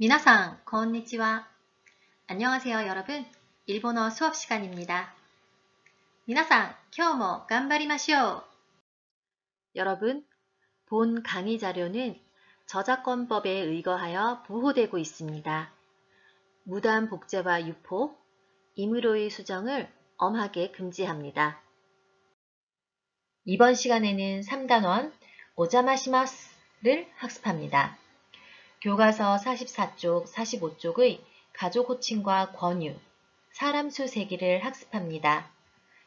미나상, konnichiwa. 안녕하세요, 여러분. 일본어 수업 시간입니다. 미나상, 今日も 頑張りましょう. 여러분, 본 강의 자료는 저작권법에 의거하여 보호되고 있습니다. 무단 복제와 유포, 임의로의 수정을 엄하게 금지합니다. 이번 시간에는 3단원 오자마시마스를 학습합니다. 교과서 44쪽, 45쪽의 가족 호칭과 권유, 사람 수 세기를 학습합니다.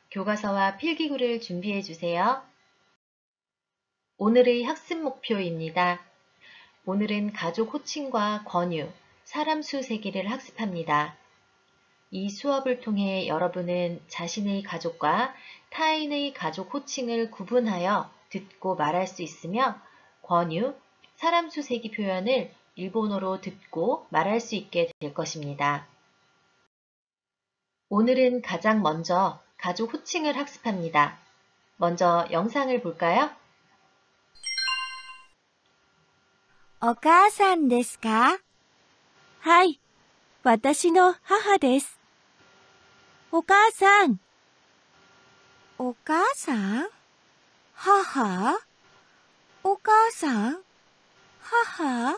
교과서와 필기구를 준비해 주세요. 오늘의 학습 목표입니다. 오늘은 가족 호칭과 권유, 사람 수 세기를 학습합니다. 이 수업을 통해 여러분은 자신의 가족과 타인의 가족 호칭을 구분하여 듣고 말할 수 있으며 권유, 사람 수 세기 표현을 일본어로 듣고 말할 수 있게 될 것입니다. 오늘은 가장 먼저 가족 호칭을 학습합니다. 먼저 영상을 볼까요? お母さんですか？はい、私の母です。お母さん。お母さん？母？お母さん？母？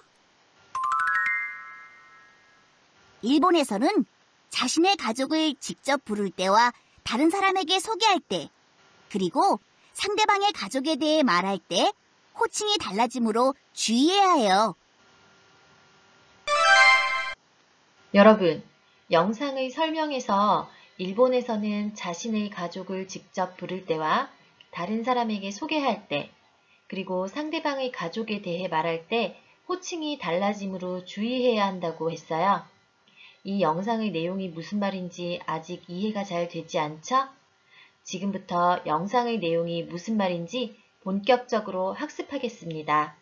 일본에서는 자신의 가족을 직접 부를 때와 다른 사람에게 소개할 때, 그리고 상대방의 가족에 대해 말할 때 호칭이 달라지므로 주의해야 해요. 여러분, 영상의 설명에서 일본에서는 자신의 가족을 직접 부를 때와 다른 사람에게 소개할 때, 그리고 상대방의 가족에 대해 말할 때 호칭이 달라지므로 주의해야 한다고 했어요. 이 영상의 내용이 무슨 말인지 아직 이해가 잘 되지 않죠? 지금부터 영상의 내용이 무슨 말인지 본격적으로 학습하겠습니다.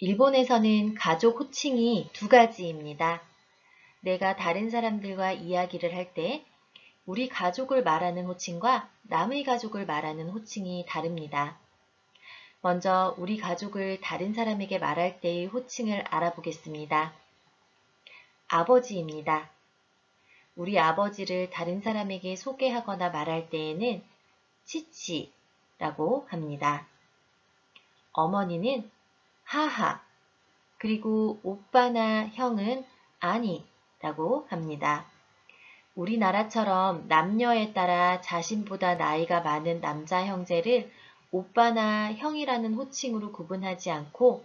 일본에서는 가족 호칭이 두 가지입니다. 내가 다른 사람들과 이야기를 할 때 우리 가족을 말하는 호칭과 남의 가족을 말하는 호칭이 다릅니다. 먼저 우리 가족을 다른 사람에게 말할 때의 호칭을 알아보겠습니다. 아버지입니다. 우리 아버지를 다른 사람에게 소개하거나 말할 때에는 치치라고 합니다. 어머니는 하하, 그리고 오빠나 형은 아니라고 합니다. 우리나라처럼 남녀에 따라 자신보다 나이가 많은 남자 형제를 오빠나 형이라는 호칭으로 구분하지 않고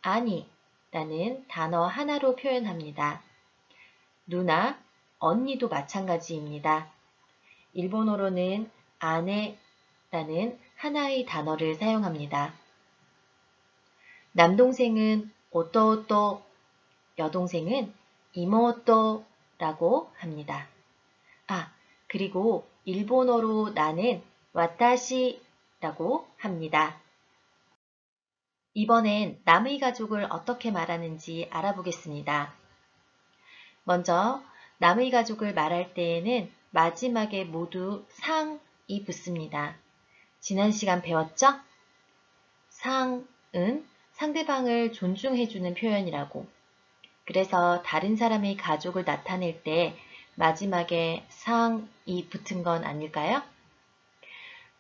아니라는 단어 하나로 표현합니다. 누나, 언니도 마찬가지입니다. 일본어로는 아내라는 하나의 단어를 사용합니다. 남동생은 오토오토, 여동생은 이모토라고 합니다. 그리고 일본어로 나는 와타시라고 합니다. 이번엔 남의 가족을 어떻게 말하는지 알아보겠습니다. 먼저 남의 가족을 말할 때에는 마지막에 모두 상이 붙습니다. 지난 시간 배웠죠? 상은 상대방을 존중해주는 표현이라고. 그래서 다른 사람의 가족을 나타낼 때 마지막에 상이 붙은 건 아닐까요?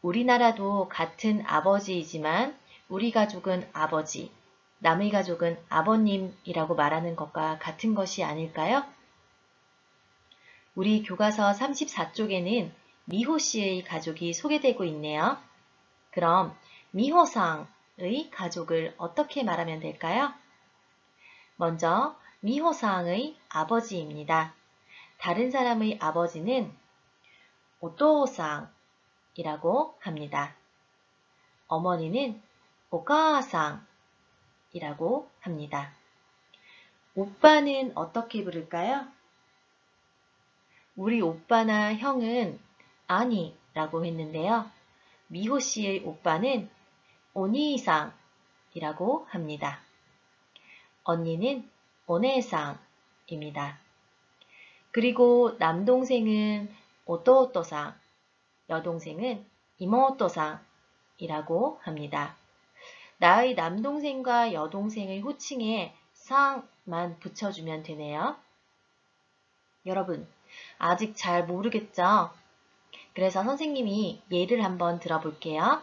우리나라도 같은 아버지이지만 우리 가족은 아버지, 남의 가족은 아버님이라고 말하는 것과 같은 것이 아닐까요? 우리 교과서 34쪽에는 미호 씨의 가족이 소개되고 있네요. 그럼 미호상의 가족을 어떻게 말하면 될까요? 먼저 미호상의 아버지입니다. 다른 사람의 아버지는 오토상이라고 합니다. 어머니는 오카상이라고 합니다. 오빠는 어떻게 부를까요? 우리 오빠나 형은 아니라고 했는데요. 미호 씨의 오빠는 오니상이라고 합니다. 언니는 오네상입니다. 그리고 남동생은 오토오토상, 여동생은 이모토상이라고 합니다. 나의 남동생과 여동생의 호칭에 상만 붙여주면 되네요. 여러분, 아직 잘 모르겠죠? 그래서 선생님이 예를 한번 들어볼게요.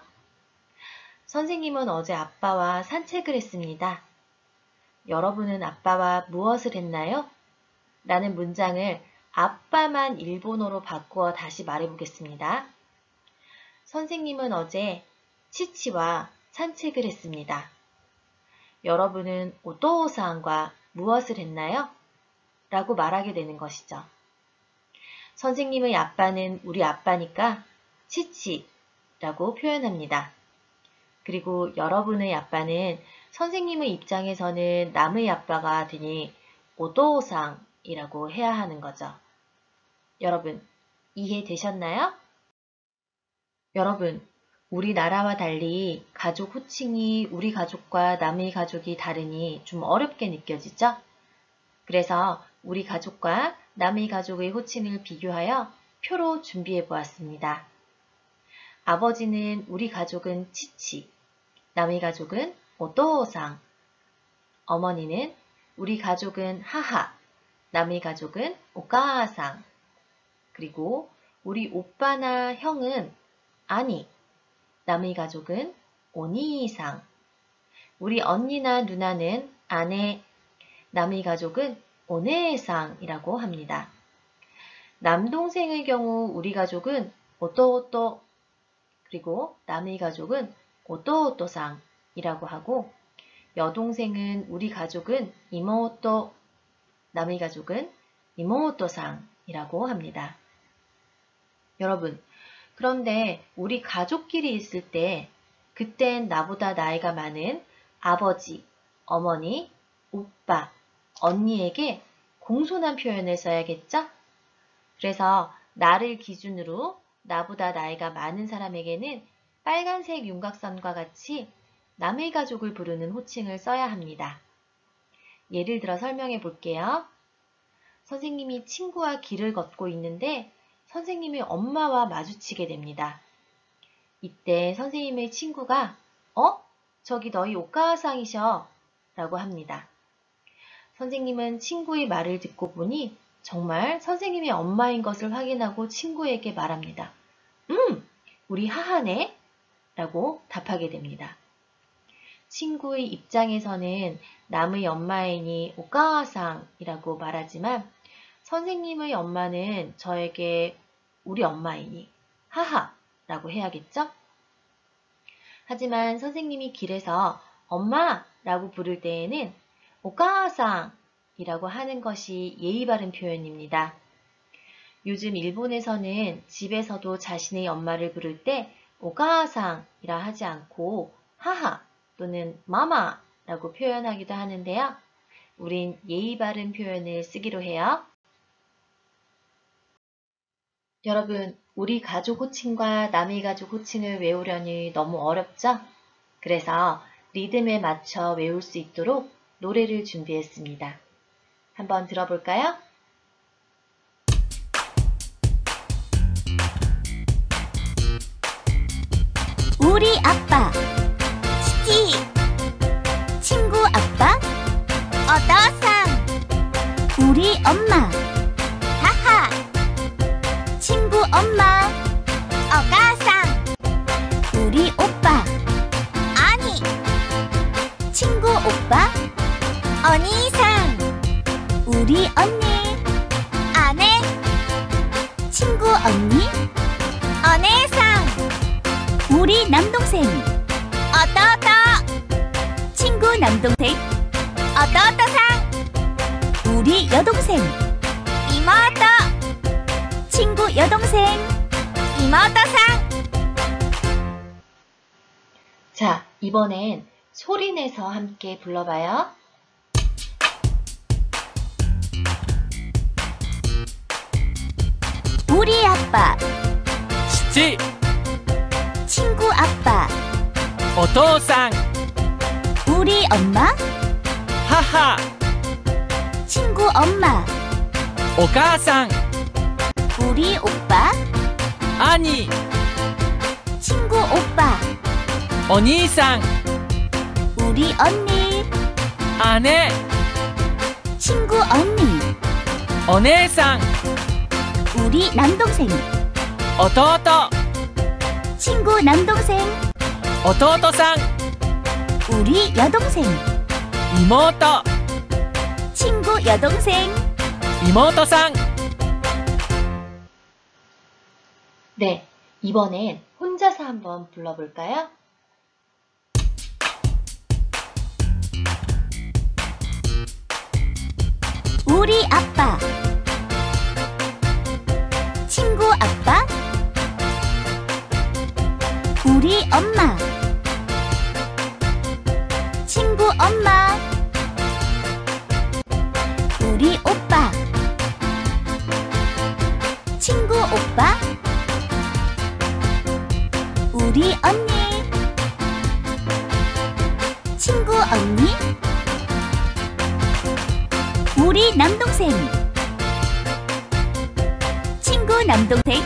선생님은 어제 아빠와 산책을 했습니다. 여러분은 아빠와 무엇을 했나요? 라는 문장을 아빠만 일본어로 바꾸어 다시 말해보겠습니다. 선생님은 어제 치치와 산책을 했습니다. 여러분은 오토상과 무엇을 했나요? 라고 말하게 되는 것이죠. 선생님의 아빠는 우리 아빠니까 치치라고 표현합니다. 그리고 여러분의 아빠는 선생님의 입장에서는 남의 아빠가 되니 오토상이라고 해야 하는 거죠. 여러분, 이해되셨나요? 여러분, 우리나라와 달리 가족 호칭이 우리 가족과 남의 가족이 다르니 좀 어렵게 느껴지죠? 그래서 우리 가족과 남의 가족의 호칭을 비교하여 표로 준비해 보았습니다. 아버지는 우리 가족은 치치, 남의 가족은 오토상, 어머니는 우리 가족은 하하, 남의 가족은 오카상, 그리고 우리 오빠나 형은 아니, 남의 가족은 오니상, 우리 언니나 누나는 아내, 남의 가족은 오네상이라고 합니다. 남동생의 경우 우리 가족은 오토오토, 그리고 남의 가족은 오토오토상이라고 하고, 여동생은 우리 가족은 이모토, 남의 가족은 이모토상이라고 합니다. 여러분, 그런데 우리 가족끼리 있을 때 그땐 나보다 나이가 많은 아버지, 어머니, 오빠, 언니에게 공손한 표현을 써야겠죠? 그래서 나를 기준으로 나보다 나이가 많은 사람에게는 빨간색 윤곽선과 같이 남의 가족을 부르는 호칭을 써야 합니다. 예를 들어 설명해 볼게요. 선생님이 친구와 길을 걷고 있는데 선생님의 엄마와 마주치게 됩니다. 이때 선생님의 친구가 저기 너희 오카상이셔 라고 합니다. 선생님은 친구의 말을 듣고 보니 정말 선생님의 엄마인 것을 확인하고 친구에게 말합니다. 우리 하하네? 라고 답하게 됩니다. 친구의 입장에서는 남의 엄마이니 오카상이라고 말하지만 선생님의 엄마는 저에게 우리 엄마이니 하하라고 해야겠죠? 하지만 선생님이 길에서 엄마라고 부를 때에는 오카상이라고 하는 것이 예의 바른 표현입니다. 요즘 일본에서는 집에서도 자신의 엄마를 부를 때 오카상이라 하지 않고 하하 또는 마마라고 표현하기도 하는데요. 우린 예의 바른 표현을 쓰기로 해요. 여러분, 우리 가족 호칭과 남의 가족 호칭을 외우려니 너무 어렵죠? 그래서 리듬에 맞춰 외울 수 있도록 노래를 준비했습니다. 한번 들어볼까요? 우리 아빠, 치치, 친구 아빠, 오토상, 우리 엄마, 하하, 친구 엄마, 오카상, 우리 오빠, 아니, 친구 오빠, 언니상, 우리 언니, 아내, 친구 언니, 언니상, 우리 남동생, 어떠떠, 친구 남동생, 어떠떠상, 우리 여동생, 이모떠, 친구 여동생, 이모떠상. 자, 이번엔 소리 내서 함께 불러봐요. 우리 아빠, 치치, 친구 아빠, お父さん、 우리 엄마, 母、 친구 엄마, お母さん、 우리 오빠, 兄、 친구 오빠, お兄さん、 우리 언니, 姉、 친구 언니, お姉さん 우리 남동생, 弟 친구 남동생, 弟さん 우리 여동생, 妹 친구 여동생. 妹さん 네, 이번엔 혼자서 한번 불러볼까요? 우리 아빠, 친구 아빠, 우리 엄마, 친구 엄마, 우리 오빠, 친구 오빠, 우리 언니, 친구 언니, 우리 남동생, 친구 남동생,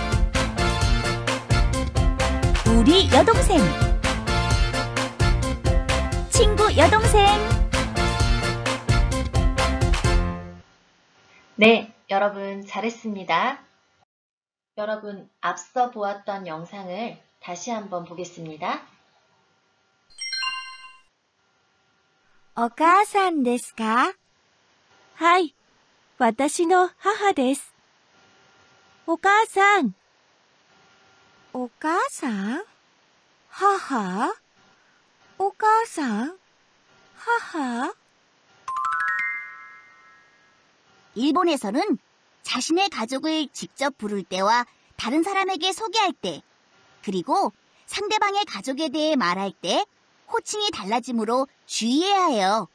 우리 여동생, 친구 여동생. 네, 여러분 잘했습니다. 여러분 앞서 보았던 영상을 다시 한번 보겠습니다. お母さんですか？はい、私の母です。お母さん。お母さん？母？お母さん？母？ 일본에서는 자신의 가족을 직접 부를 때와 다른 사람에게 소개할 때, 그리고 상대방의 가족에 대해 말할 때 호칭이 달라지므로 주의해야 해요.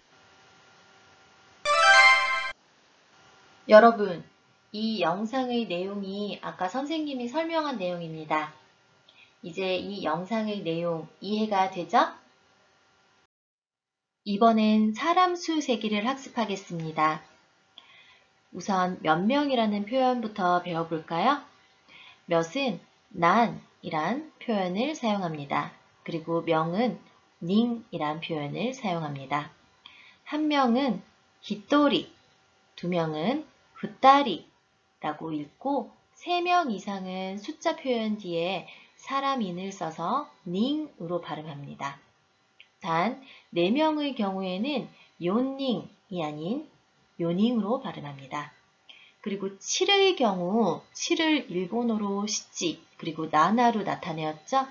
여러분, 이 영상의 내용이 아까 선생님이 설명한 내용입니다. 이제 이 영상의 내용 이해가 되죠? 이번엔 사람 수 세기를 학습하겠습니다. 우선 몇 명이라는 표현부터 배워볼까요? 몇은 난이란 표현을 사용합니다. 그리고 명은 닝이란 표현을 사용합니다. 한 명은 히토리, 두 명은 후따리라고 읽고 3명 이상은 숫자 표현 뒤에 사람인을 써서 닝으로 발음합니다. 단 4명의 경우에는 요닝이 아닌 요닝으로 발음합니다. 그리고 7의 경우 7을 일본어로 시찌 그리고 나나로 나타내었죠?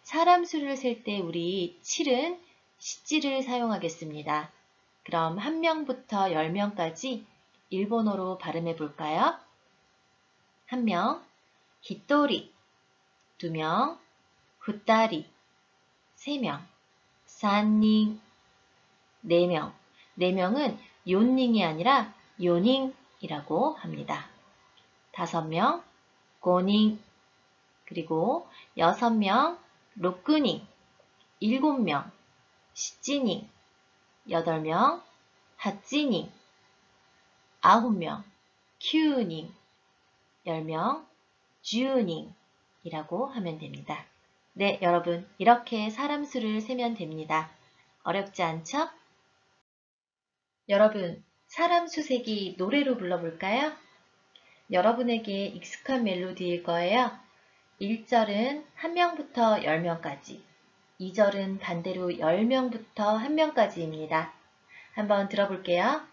사람 수를 셀 때 우리 7은 시찌를 사용하겠습니다. 그럼 1명부터 10명까지 일본어로 발음해 볼까요? 1명, 히토리, 2명, 후따리, 3명, 산닝, 4명. 4명은 요닝이 아니라 요닝이라고 합니다. 5명, 고닝, 그리고 6명, 로쿠닝, 7명, 시찌닝, 8명, 하찌닝, 9명, 큐닝, 10명, 주닝이라고 하면 됩니다. 네, 여러분 이렇게 사람 수를 세면 됩니다. 어렵지 않죠? 여러분, 사람 수세기 노래로 불러볼까요? 여러분에게 익숙한 멜로디일 거예요. 1절은 1명부터 10명까지, 2절은 반대로 10명부터 1명까지입니다. 한번 들어볼게요.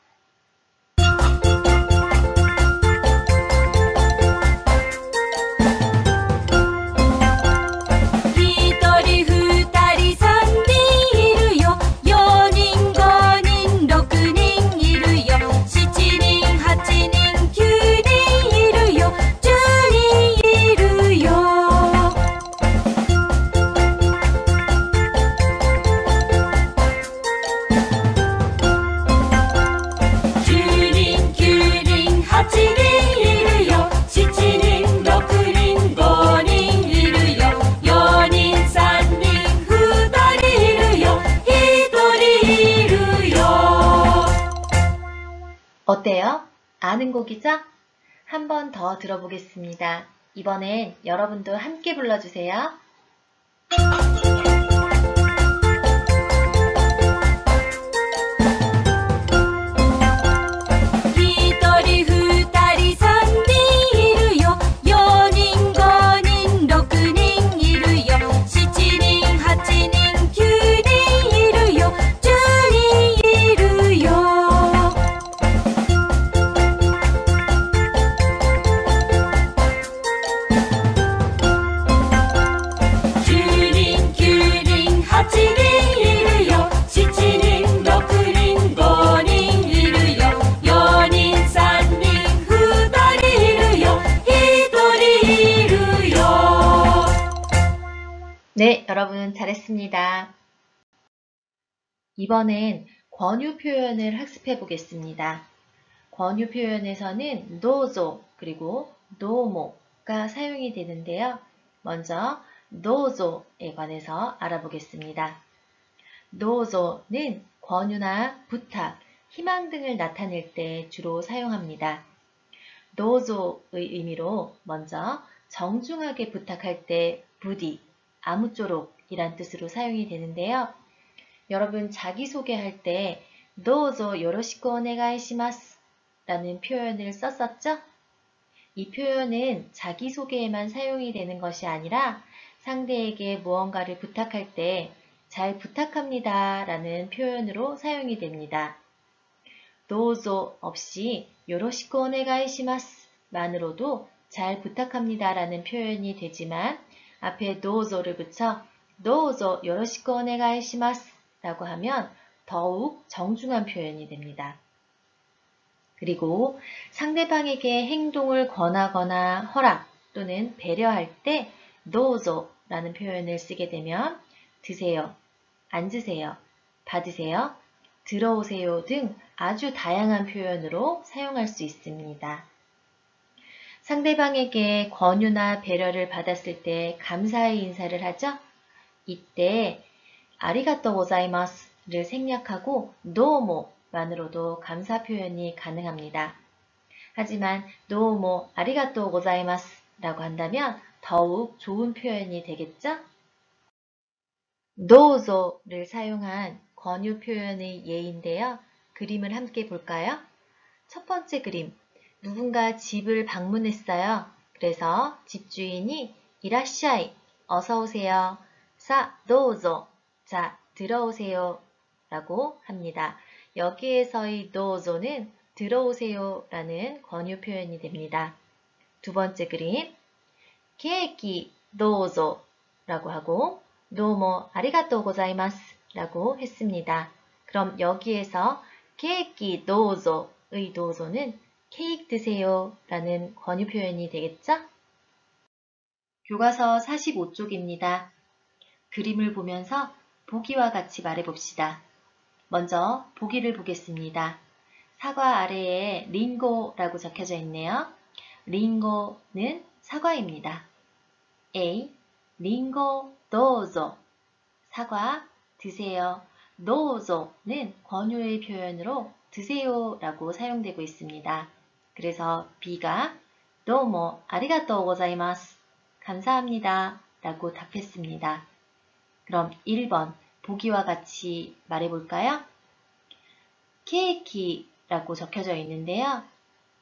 '어때요? 아는 곡이죠? 한 번 더 들어보겠습니다. 이번엔 여러분도 함께 불러주세요. 여러분 잘했습니다. 이번엔 권유 표현을 학습해 보겠습니다. 권유 표현에서는 도조 그리고 도모가 사용이 되는데요. 먼저 도조에 관해서 알아보겠습니다. 도조는 권유나 부탁, 희망 등을 나타낼 때 주로 사용합니다. 도조의 의미로 먼저 정중하게 부탁할 때 부디, 아무쪼록이란 뜻으로 사용이 되는데요. 여러분 자기소개할 때 도조 요로시쿠 오네가이시마스 라는 표현을 썼었죠? 이 표현은 자기소개에만 사용이 되는 것이 아니라 상대에게 무언가를 부탁할 때 잘 부탁합니다 라는 표현으로 사용이 됩니다. 도조 없이 요로시쿠 오네가이시마스 만으로도 잘 부탁합니다 라는 표현이 되지만 앞에 도조를 붙여 도조 요로시쿠 오네가이시마스 라고 하면 더욱 정중한 표현이 됩니다. 그리고 상대방에게 행동을 권하거나 허락 또는 배려할 때 도조라는 표현을 쓰게 되면 드세요, 앉으세요, 받으세요, 들어오세요 등 아주 다양한 표현으로 사용할 수 있습니다. 상대방에게 권유나 배려를 받았을 때 감사의 인사를 하죠? 이때 아리가또 고자이마스를 생략하고 도모만으로도 감사 표현이 가능합니다. 하지만 도모 아리가또 고자이마스라고 한다면 더욱 좋은 표현이 되겠죠? 도조를 사용한 권유 표현의 예인데요. 그림을 함께 볼까요? 첫 번째 그림, 누군가 집을 방문했어요. 그래서 집주인이 이라샤이, 어서 오세요. 사, 도조, 자, 들어오세요 라고 합니다. 여기에서의 도조는 들어오세요 라는 권유 표현이 됩니다. 두 번째 그림, 케이키 도조 라고 하고 도모 아리가또 고자이마스 라고 했습니다. 그럼 여기에서 케이키 도조의 도조는 케이크 드세요 라는 권유 표현이 되겠죠? 교과서 45쪽입니다. 그림을 보면서 보기와 같이 말해봅시다. 먼저 보기를 보겠습니다. 사과 아래에 링고라고 적혀져 있네요. 링고는 사과입니다. A. 링고 도조 사과 드세요. 도조는 권유의 표현으로 드세요 라고 사용되고 있습니다. 그래서 B가 도모 아리가또 고자이마스 감사합니다 라고 답했습니다. 그럼 1번 보기와 같이 말해볼까요? 케이키라고 적혀져 있는데요.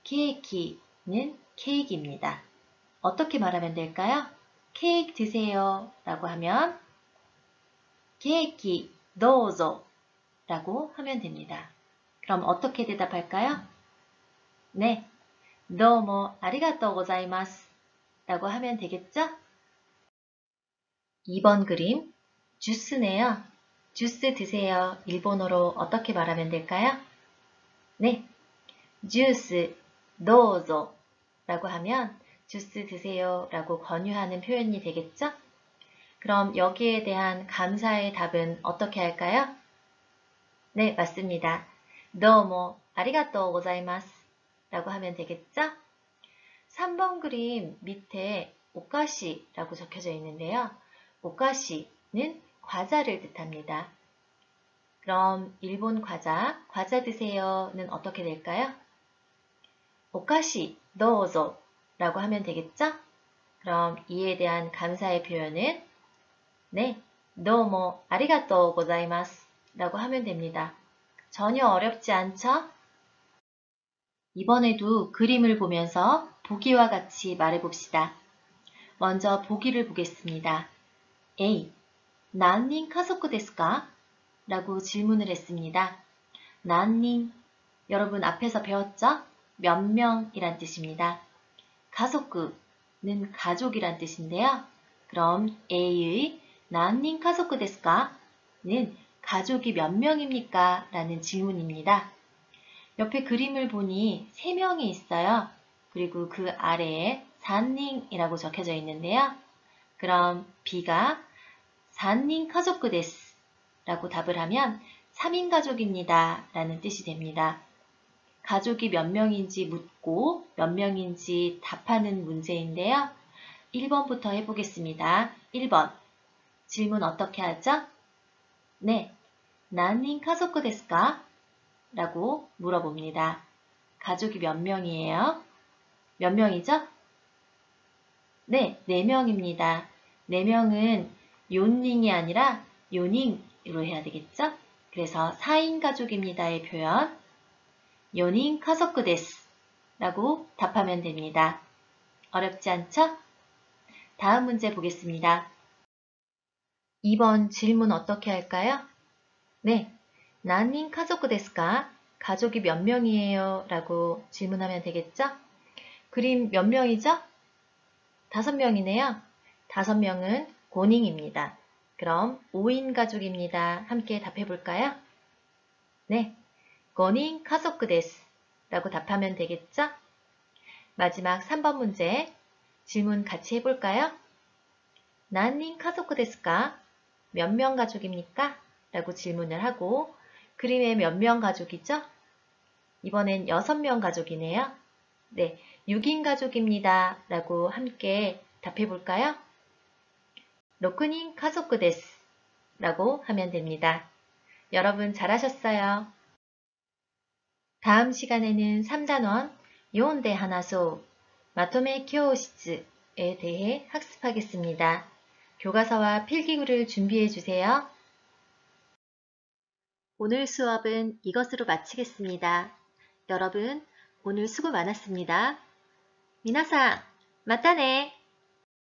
케이키는 케이크입니다. 어떻게 말하면 될까요? 케이크 드세요 라고 하면 케이크 도조 라고 하면 됩니다. 그럼 어떻게 대답할까요? 네, 도모 아리가또 고자이마스 라고 하면 되겠죠? 2번 그림, 주스네요. 주스 드세요. 일본어로 어떻게 말하면 될까요? 네, 주스 도조 라고 하면 주스 드세요 라고 권유하는 표현이 되겠죠? 그럼 여기에 대한 감사의 답은 어떻게 할까요? 네, 맞습니다. 도모 아리가또 고자이마스 라고 하면 되겠죠? 3번 그림 밑에 오카시라고 적혀져 있는데요. 오카시는 과자를 뜻합니다. 그럼 일본 과자, 과자 드세요는 어떻게 될까요? 오카시 도우조 라고 하면 되겠죠? 그럼 이에 대한 감사의 표현은 네, 도우모 아리가또 고자이마스 라고 하면 됩니다. 전혀 어렵지 않죠? 이번에도 그림을 보면서 보기와 같이 말해봅시다. 먼저 보기를 보겠습니다. A. 난닝 가족ですか? 라고 질문을 했습니다. 난닝, 여러분 앞에서 배웠죠? 몇 명이란 뜻입니다. 가족은 가족이란 뜻인데요. 그럼 A의 난닝 가족ですか? 는 가족이 몇 명입니까? 라는 질문입니다. 옆에 그림을 보니 3명이 있어요. 그리고 그 아래에 산닝이라고 적혀져 있는데요. 그럼 B가 3인 가족です라고 답을 하면 3인 가족입니다 라는 뜻이 됩니다. 가족이 몇 명인지 묻고 몇 명인지 답하는 문제인데요. 1번부터 해보겠습니다. 1번. 질문 어떻게 하죠? 네, 何人家族ですか? 라고 물어봅니다. 가족이 몇 명이에요? 몇 명이죠? 네, 4명입니다. 4명은 요닝이 아니라 요닝으로 해야 되겠죠? 그래서 4인 가족입니다의 표현 요닝 가족です라고 답하면 됩니다. 어렵지 않죠? 다음 문제 보겠습니다. 2번 질문 어떻게 할까요? 네, 何人家族ですか? 가족이 몇 명이에요? 라고 질문하면 되겠죠? 그림 몇 명이죠? 5명이네요. 5명은 고닝입니다. 그럼 5인 가족입니다. 함께 답해 볼까요? 네, 5인 가족です라고 답하면 되겠죠? 마지막 3번 문제 질문 같이 해볼까요? 何人家族ですか? 몇 명 가족입니까? 라고 질문을 하고 그림에 몇 명 가족이죠? 이번엔 6명 가족이네요. 네, 6인 가족입니다. 라고 함께 답해 볼까요? 6인 가족です라고 하면 됩니다. 여러분 잘하셨어요. 다음 시간에는 3단원 요온대 하나소 마토메 교실에 대해 학습하겠습니다. 교과서와 필기구를 준비해 주세요. 오늘 수업은 이것으로 마치겠습니다. 여러분, 오늘 수고 많았습니다. 미나상, 맞다네!